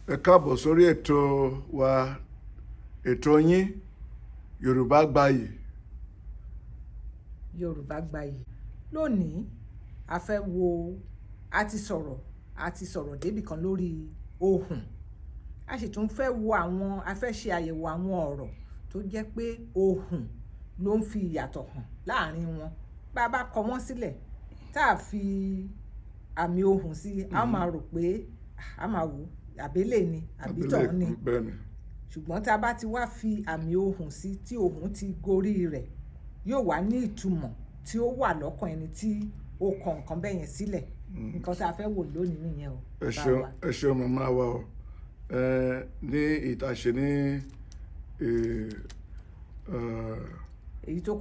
Ẹ káàbọ̀ sórí ètò wa, ètò yín Yorùbá Gbayì. Yorùbá Gbayì. Lónìí a fẹ́ wo a ti sọ̀rọ̀ débì kan lórí ohùn. A sì tún fẹ́ wo a fẹ́ ṣe àyẹ̀wò àwọn ọ̀rọ̀ tó jẹ́ pé ohùn ló ń fi ìyàtọ̀ hàn láàrin wọn. Bá a bá kọ wọ́n sílẹ̀ tá a fi àmì ohùn sí, a máa rò pé a máa wò àbélé ni àbí tọ̀hún ni. Ṣùgbọ́n tá a bá ti wá fi àmì ohùn sí tí ohùn ti gorí rẹ̀, yóò wá ní ìtumọ̀ tí ó wà lọ́kàn ẹni tí ó kọ nǹkan bẹ́ẹ̀ yẹn sílẹ̀. Nǹkan tá a fẹ́ wò lónìí nìyẹn o. Ẹ ṣeun màmá wa o. Ní ìtàṣe ní èyí tó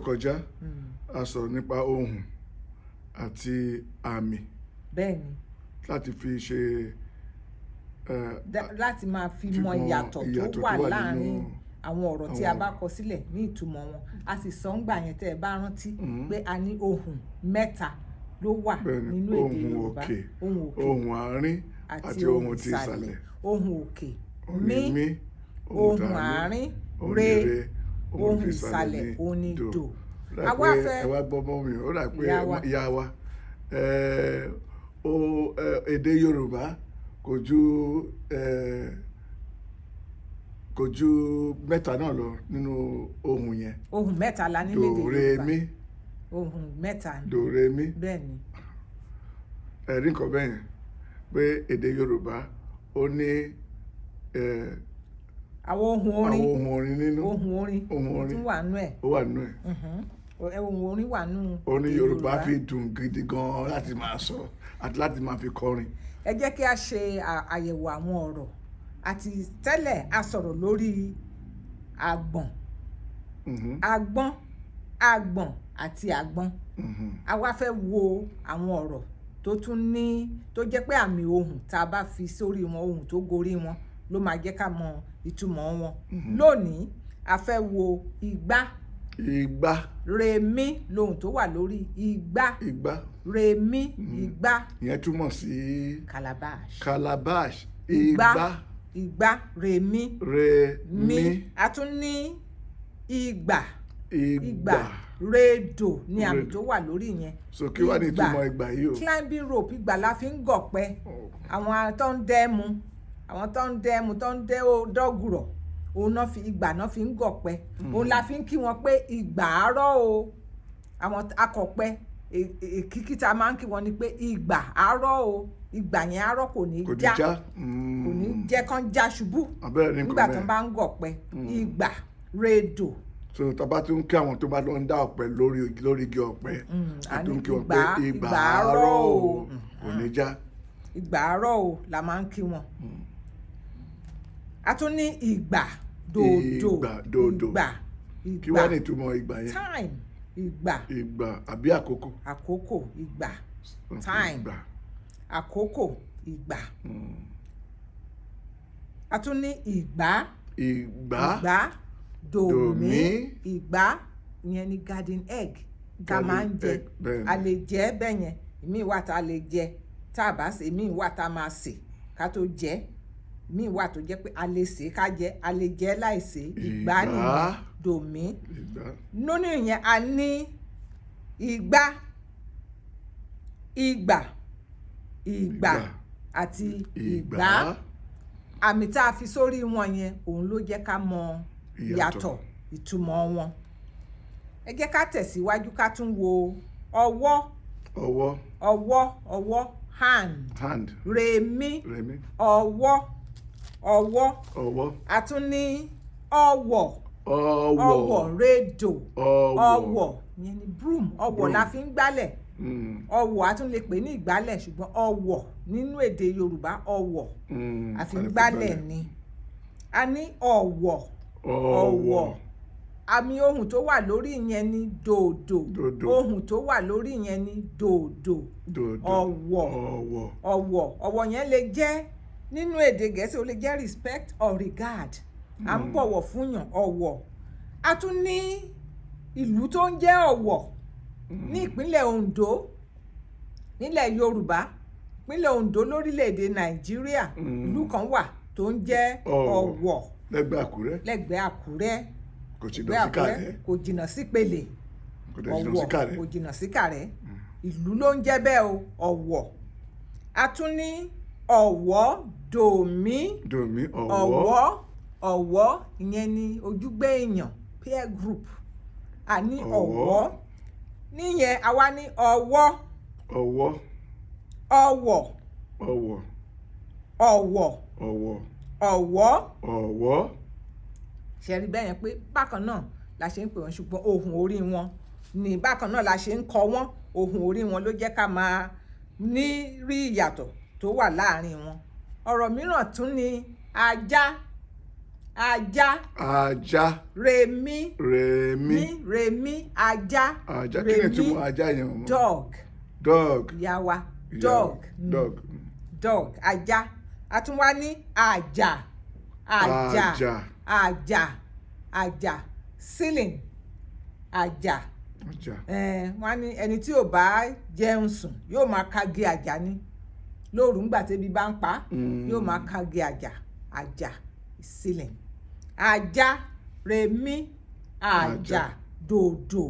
kọjá a sọ̀rọ̀ nípa ohùn àti àmì. Bẹ́ẹ̀ni. Láti fi ṣe láti máa fi mọ ìyàtọ̀ tó wà láàrin àwọn ọ̀rọ̀ tí a bá kọ sílẹ̀ ní ìtumọ̀ wọn. A sì sọ ńgbà yẹn tẹ́ ẹ bá rántí pé a ní ohùn mẹ́ta ló wà nínú èdè Yorùbá. ohùn òkè, ohùn àárín àti ohùn ti ìsàlẹ̀. Ohùn òkè mí, ohùn àárín re, ohùn ìsàlẹ̀ òní dò. Ẹ wá gbọ́ mọ́ mi, ó dà pé ìyá wa èdè Yorùbá kò ju mẹ́ta náà lọ nínú ohùn yẹn. Ohùn mẹ́ta la ní lédè Yorùbá. Do re mi. Ohùn mẹ́ta. Do re mi. Bẹ́ẹ̀ni. Ẹ̀rí nǹkan bẹ́ẹ̀ yẹn pé èdè Yorùbá ó ní àwọn ohùn orin nínú. Ohùn orin tún wà nú ẹ̀. Ó wà nú ẹ̀. Ohùn orin wà nú. Ó ní Yorùbá fi dùn gidi gan láti máa sọ àti láti máa fi kọrin. Ẹ jẹ́ kí a ṣe àyẹ̀wò àwọn ọ̀rọ̀. Àti tẹ́lẹ̀ a sọ̀rọ̀ lórí àgbọ̀n, àgbọ̀n àti àgbọn. A wá fẹ́ wo àwọn ọ̀rọ̀ tó jẹ́ pé àmì ohùn tá a bá fi sórí wọn, ohùn tó gorí wọn ló máa jẹ́ ká mọ ìtumọ̀ wọn. Lónìí a fẹ́ wo igbá. Rèmí lohùn tó wà lórí igbá. Rèmí, igbá. Ìyẹn túmọ̀ sí calabash. Igbá, rèmí. A tún ní ìgbà. Rédò ní àmì tó wà lórí yẹn. So kí wá ní ìtumọ̀ ìgbà yìí o? Climbing rope, ìgbà la fi ń gọ̀pẹ. Àwọn tó ń dẹ́mu, tó ń dọ́gùrọ̀, òun náà ìgbà náà fi ń gọ̀pẹ. Òun la fi ń kí wọn pé ìgbà àárọ̀ o. Àwọn akọ̀pẹ èkìkí tá a máa ń kí wọn ni pé ìgbà àárọ̀ o. Ìgbà yẹn àárọ̀ kò ní já, kò ní jẹ́ kán já ṣubú nígbà tó bá ń gọ̀pẹ. Ìgbà, rédò. So tàbá tún ń kí àwọn tó bá lọ ń dá ọ̀pẹ lórí igi ọ̀pẹ, a tún ń kí wọn pé ìgbà àárọ̀ o kò ní já. Ìgbà àárọ̀ o la máa ń kí wọn. A tún ní ìgbà, dòdò. Kí wá ní ìtumọ̀ ìgbà yẹn? Time, ìgbà. Ìgbà àbí àkókò? Àkókò, ìgbà. Time, àkókò, ìgbà. A tún ní ìgbá. Dòmí, ìgbá. Ìyẹn ni garden egg tá a máa ń jẹ. A lè jẹ bẹ́ẹ̀ yẹn. Ìmíì wà tá a lè jẹ tá a bá sè, ìmíì wà tá a máa sè ká tó jẹ. Ìmíì wà tó jẹ́ pé a lè sè ká jẹ, a lè jẹ láìsè. Ìgbá nìyẹn, dòmí. Nínú ìyẹn a ní ìgbà àti ìgbá. Àmì tá a fi sórí wọn yẹn òun ló jẹ́ ká mọ ìyàtọ̀ ìtumọ̀ wọn. Ẹ jẹ́ ká tẹ̀síwájú ká tún wo ọwọ́, hand. Rèmí, ọwọ́. A tún ní ọwọ̀, rédò. Ọwọ̀ yẹn ni broom. Ọwọ̀ la fi ń gbálẹ̀. Ọwọ̀ a tún lè pè ní ìgbálẹ̀, ṣùgbọ́n ọwọ̀ nínú èdè Yorùbá, ọwọ̀ a fi ń gbálẹ̀ ni. A ní ọ̀wọ̀. Àmì ohùn tó wà lórí yẹn ni dòdò. Ohùn tó wà lórí yẹn ni dòdò. Ọ̀wọ̀ yẹn lè jẹ́ nínú èdè Gẹ̀ẹ́sì, ó lè jẹ́ respect or regard. À ń bọ̀wọ̀ fúnyàn, ọ̀wọ̀. A tún ní ìlú tó ń jẹ́ Ọ̀wọ̀ ní ìpínlẹ̀ Oǹdó nílẹ̀ Yorùbá. ìpínlẹ̀ Ondo lórílẹ̀‐èdè Nàìjíríà ìlú kan wà tó ń jẹ́ Ọ̀wọ̀ lẹ́gbẹ̀ẹ́ Àkúrẹ́ kò jìnnà sí Pèlè Ọ̀wọ̀ kò jìnnà sí Kàrẹ́ ìlú ló ń jẹ́ bẹ́ẹ̀ o Ọ̀wọ̀. A tún ní Ọ̀wọ̀ Dòmí Ọ̀wọ̀ ìyẹn ni ojúgbé èèyàn peer group. A ní Ọ̀wọ̀ níyẹn àwa ní Ọ̀wọ̀ ṣe rí bẹ́ẹ̀ yẹn pé bákan náà la ṣe ń pè wọ́n ṣùgbọ́n ohùn orí wọn ní bákan náà la ṣe ń kọ wọ́n ohùn orí wọn ló jẹ́ ká máa ní rí ìyàtọ̀ tó wà láàrin wọn. Ọ̀rọ̀ mìíràn tún ni ajá rèmí ajá kí ni túmọ̀ ajá yẹn mọ́? dog ìyá wa dog ajá. A tún wá ní àjà ceiling àjà wọ́n ní ẹni tí ò bá jẹun sùn yóò máa kage àjà ni lóru ńgbà tẹ́bi bá ń pa yóò máa kage àjà ceiling. Ajá rèmí àjà dòdò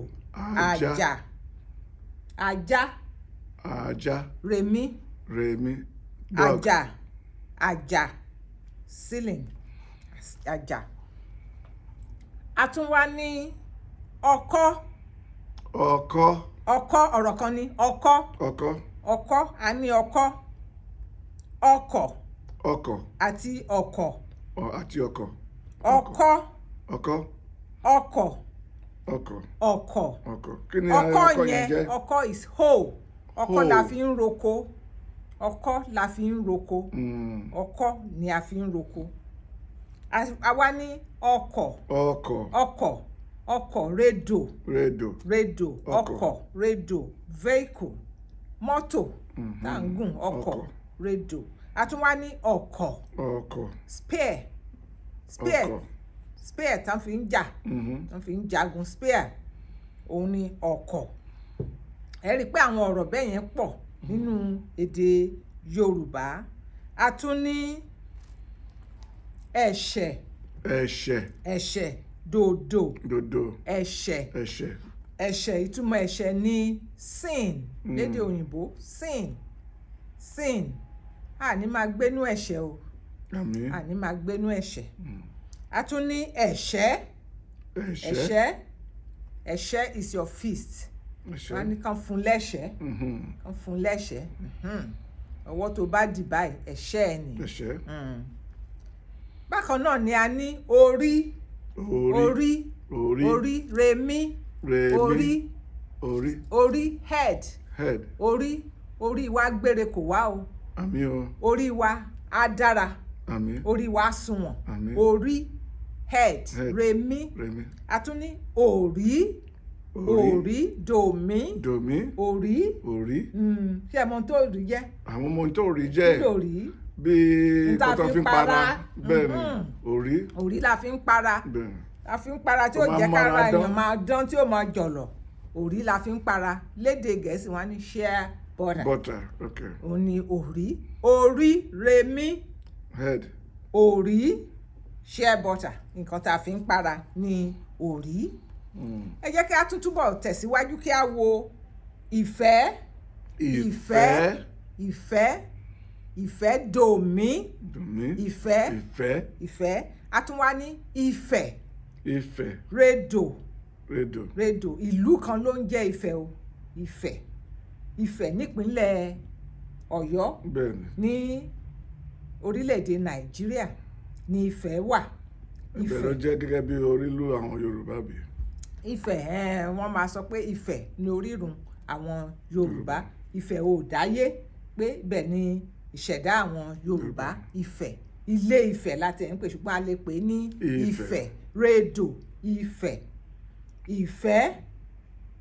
ajá rèmí àjà ceiling àjà. A tún wá ní ọkọ́ ọ̀rọ̀ kan ní ọkọ́ a ní ọkọ́ àti ọkọ̀ kí ni ọkọ̀ yẹn jẹ́? ọkọ́ is hoe ọkọ́ la fi ń roko ọkọ́ ni a fi ń roko. Àwa ní ọkọ̀ rédò ọkọ̀ rédò vehicle mọ́tò tá ń gùn ọkọ̀ rédò. A tún wá ní ọkọ̀ spear tán fi ń jà tán fi ń jagun spear òun ni ọkọ̀. Ẹ rí i pé àwọn ọ̀rọ̀ bẹ́ẹ̀ yẹn pọ̀ nínú èdè Yorùbá. A tún ní ẹ̀ṣẹ̀ dòdò ẹ̀ṣẹ̀ ìtumọ̀ ẹ̀ṣẹ̀ ní sin lédè òyìnbó sin àní máa gbénú ẹ̀ṣẹ̀ o àní máa gbénú ẹ̀ṣẹ̀. A tún ní ẹ̀ṣẹ́ is your fist wọ́n ní kàn fún lẹ́ṣẹ̀ ọwọ́ tó bá dì báyìí ẹ̀ṣẹ́ ẹ̀ ni. Bákan náà ni a ní orí rèmí orí head orí wa gbére kò wá o orí wa á dára orí wa á sunwọ̀n orí head rèmí. A tún ní òrí dòmí òrí ṣé ẹ mọ tó rí jẹ́? àwọn ọmọ tó rí jẹ́ bíi nǹkan tó fi ń para bẹ́ẹ̀ ni òrí la fi ń para tí ó jẹ́ kára èèyàn máa dán tí ó máa jọ̀lọ̀ òrí la fi ń para lédè Gẹ̀ẹ́sì wọn ní share butter òun ni orí rèmí head òrí share butter nǹkan tá a fi ń para ní òrí. Ẹ jẹ́ kí a tún túbọ̀ tẹ̀síwájú kí a wo ìfẹ́ dòmí ìfẹ́. A tún wá ní Ifẹ̀ rédò ìlú kan ló ń jẹ́ Ifẹ̀ o Ifẹ̀ nípínlẹ̀ Ọ̀yọ́ ní orílẹ̀-èdè Nàìjíríà ní Ifẹ̀ wà. Ibẹ̀ ló jẹ́ gẹ́gẹ́ bí orílù àwọn Yorùbá bí. Ifẹ̀ wọ́n máa sọ pé Ifẹ̀ ní orírun àwọn Yorùbá Ifẹ̀ ò dáyé pé bẹ́ẹ̀ ni ìṣẹ̀dá àwọn Yorùbá Ifẹ̀ Ilé Ifẹ̀ láti ẹ̀ ń pè ṣùgbọ́n a lè pè ní Ifẹ̀ rédò Ifẹ̀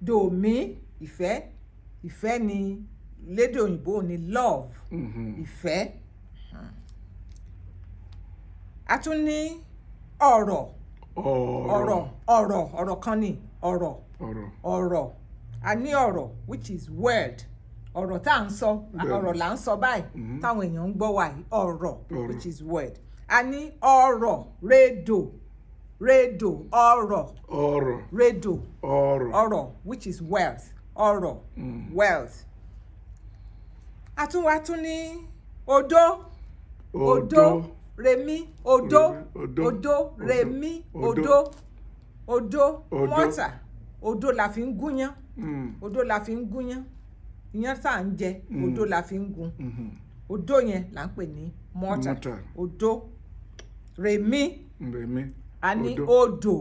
dòmí ìfẹ́ ni lédè òyìnbó ni love ìfẹ́. A tún ní ọ̀rọ̀ kan ní ọ̀rọ̀ a ní ọ̀rọ̀ which is word ọ̀rọ̀ tá à ń sọ ọ̀rọ̀ là ń sọ báyìí táwọn èèyàn ń gbọ́ wa yìí ọ̀rọ̀ which is word a ní ọ̀rọ̀ rédò ọ̀rọ̀ rédò ọ̀rọ̀ which is wealth ọ̀rọ̀ wealth àtúnwátún ní odó remi odó remi odó mọ́tà odó la fi ń gúnyán odó la fi ń gúnyán ìyẹn tá à ń jẹ odó la fi ń gún odó yẹn là ń pè ní mọ́tà odó remi a ní odò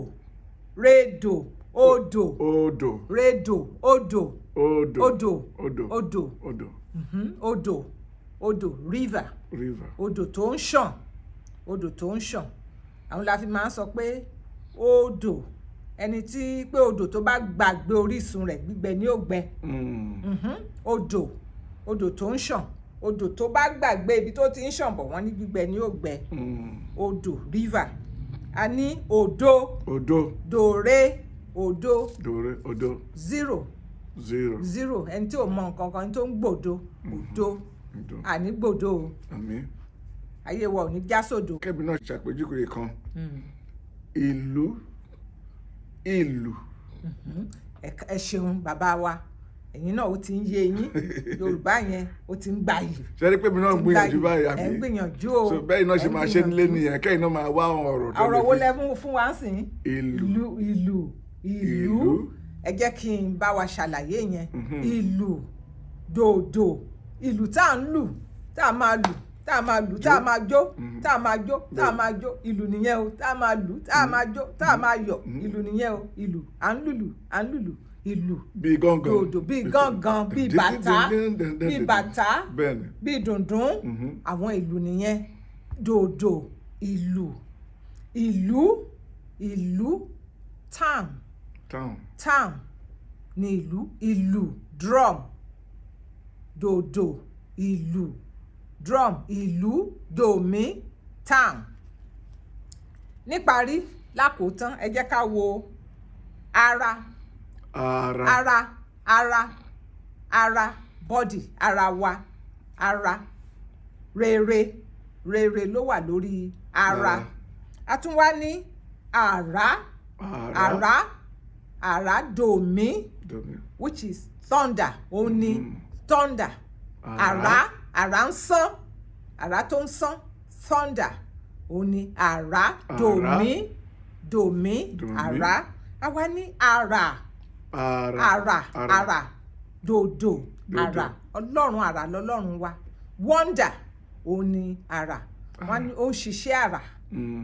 rédò odò rédò odò river odò tó ń ṣàn àwọn la fi máa ń sọ pé odò ẹni tí pé odò tó bá gbàgbé orísun rẹ̀ gbígbẹ ni ó gbẹ odò tó ń ṣàn odò tó bá gbàgbé ibi tó ti ń ṣàn bọ̀ wọ́n ní gbígbẹ ni ó gbẹ odò river a ní odò dòré odò zero ẹni tí ò mọ nǹkan kan tó ń gbòdo odò àní gbòdo ayé wa ò ní já sódò. kẹ́bi náà ṣàpèjúwe kan ìlú ẹ ṣeun bàbá wa ẹ̀yin náà ó ti ń yé yín yorùbá yẹn ó ti ń gbàyè. ṣẹ́rí pé mi náà gbìyànjú báyìí àbí ẹ̀ ń gbìyànjú o so bẹ́ẹ̀ náà ṣe máa ṣe nílé nìyẹn kẹ́yìn náà máa wá ọ̀rọ̀ tó lè fi. ọ̀rọ̀ wo lẹ mú fún wa sí. ìlú ẹ jẹ́ kí n bá wa ṣàlàyé yẹn ìlú dòdò ìlú tá à ń lù tá a máa lù tá a máa lù tá a máa jó tá a máa jó tá a máa jó ìlú nìyẹn o tá a máa lù tá a máa jó tá a máa yọ̀ ìlú nìyẹn o ìlú à ń lùlù ìlú bíi gángan dòdò bíi gángan bíi bàtà bíi dùndún àwọn ìlú nìyẹn dòdò ìlú town ní ìlú drum dòdò ìlú drum ìlú dòmí town. níparí lákòótán ẹ jẹ́ ká wo ara body ara wa ara rere ló wà lórí ara a tún wá ní àrá dòmí which is thunder òun ni thunder àrá ń sán àrá tó ń sán thunder òun ni àrá dòmí àrá àwa ní àrà dòdò àrà ọlọ́run àrà lọ́lọ́run wa wonder òun ni àrà wọ́n ní ó ń ṣiṣẹ́ àrà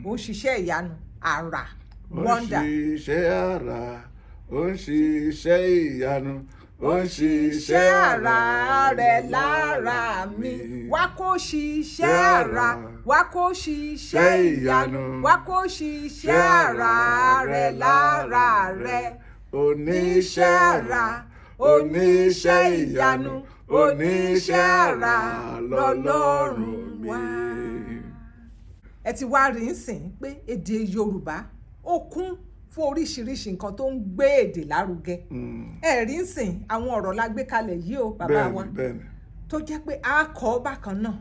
ó ń ṣiṣẹ́ ìyanu àrà wonder. ó ń ṣiṣẹ́ àrà ó ń ṣiṣẹ́ ìyanu ó ń ṣiṣẹ́ àrà rẹ̀ lára mi wá kó ṣiṣẹ́ àrà wá kó ṣiṣẹ́ ìyanu wá kó ṣiṣẹ́ àrà rẹ̀ lára rẹ̀ oníṣẹ́ àrà oníṣẹ́ ìyanu oníṣẹ́ àrà lọ́lọ́run mi. ẹ ti wá rí nsìn pé èdè Yorùbá ó kún fún oríṣiríṣi nǹkan tó ń gbé èdè lárugẹ ẹ̀rí ń sìn àwọn ọ̀rọ̀ la gbé kalẹ̀ yìí o bàbá wa tó jẹ́ pé a kọ́ bákan náà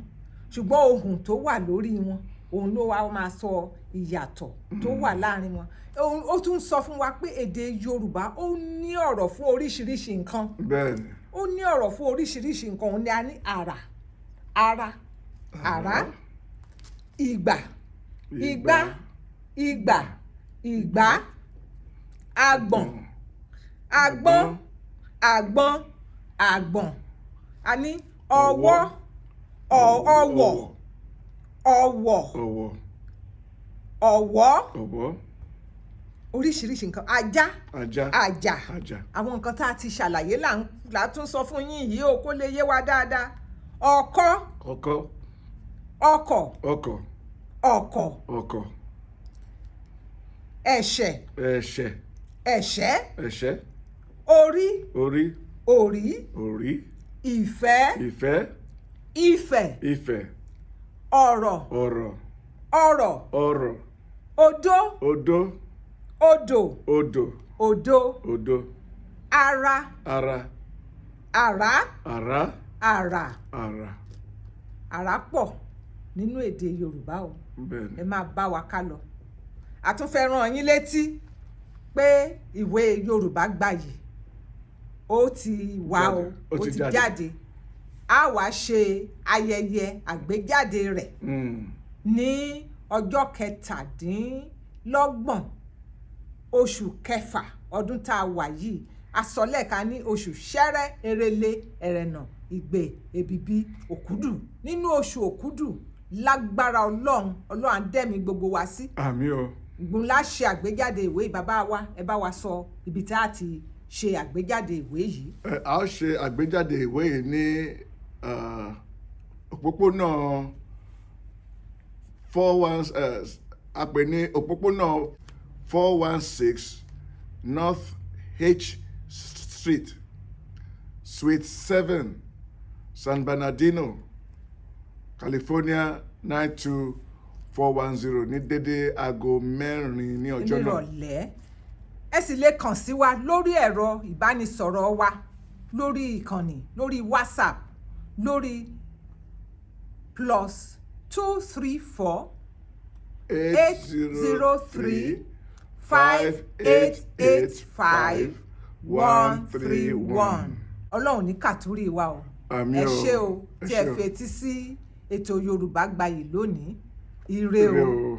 ṣùgbọ́n ohùn tó wà lórí wọn òun ló wá máa sọ ìyàtọ̀ tó wà láàrin wọn ó tún sọ fún wa pé èdè Yorùbá ó ní ọ̀rọ̀ fún oríṣiríṣi nǹkan ó ní ọ̀rọ̀ fún oríṣiríṣi nǹkan òun ni a ní ara ìgbà àgbọ̀n a ní ọwọ́ oríṣiríṣi nǹkan ajá àwọn nǹkan tá a ti ṣàlàyé là tún sọ fún yín yìí o kó lè yé wa dáadáa ọkọ̀ ẹ̀ṣẹ́ orí ìfẹ́ ọ̀rọ̀ odò ara àrà àrà àrà pọ̀ nínú èdè Yorùbá o. bẹ́ẹ̀ni. Ẹ máa bá wa ká lọ. A tún fẹ́ rán yín létí pé ìwé Yorùbá Gbayi ó ti wà o, ó ti jáde. A wá ṣe ayẹyẹ àgbéjáde rẹ̀ ní ọjọ́ 17 oṣù kẹfà ọdún tá a wà yìí. Asọ̀lẹ̀ka ní oṣù Ṣẹ́rẹ́, Èrèlé, Ẹ̀rẹ̀nà, Ìgbè, Èbìbí, Òkúdù. Nínú oṣù Òkúdù, lágbára Ọlọ́run á dẹ́mi gbogbo wa sí. Àmín o. Gbùnlá ṣe àgbéjáde ìwé. Bàbá wa, ẹ bá wa sọ ibi tí a ti ṣe àgbéjáde ìwé yìí. A ó ṣe àgbéjáde ìwé yìí ní òpópónà 41 a pè ní òpópónà 416 North H Street, Suite 7, San Bernardino, California 92410 ní dédé aago 4 ní ọjọ́ náà. Nírọ̀lẹ́. Ẹ sì lè kàn sí wa lórí ẹ̀rọ ìbánisọ̀rọ̀ wa, lórí ìkànnì, lórí WhatsApp, lórí +234 803 5885 131. Ọlọ́run ní kàtúrì wa o. Àmín o. Ẹ ṣé o tí ẹ fetí sí ètò Yorùbá Gbayì lónìí. Ire o.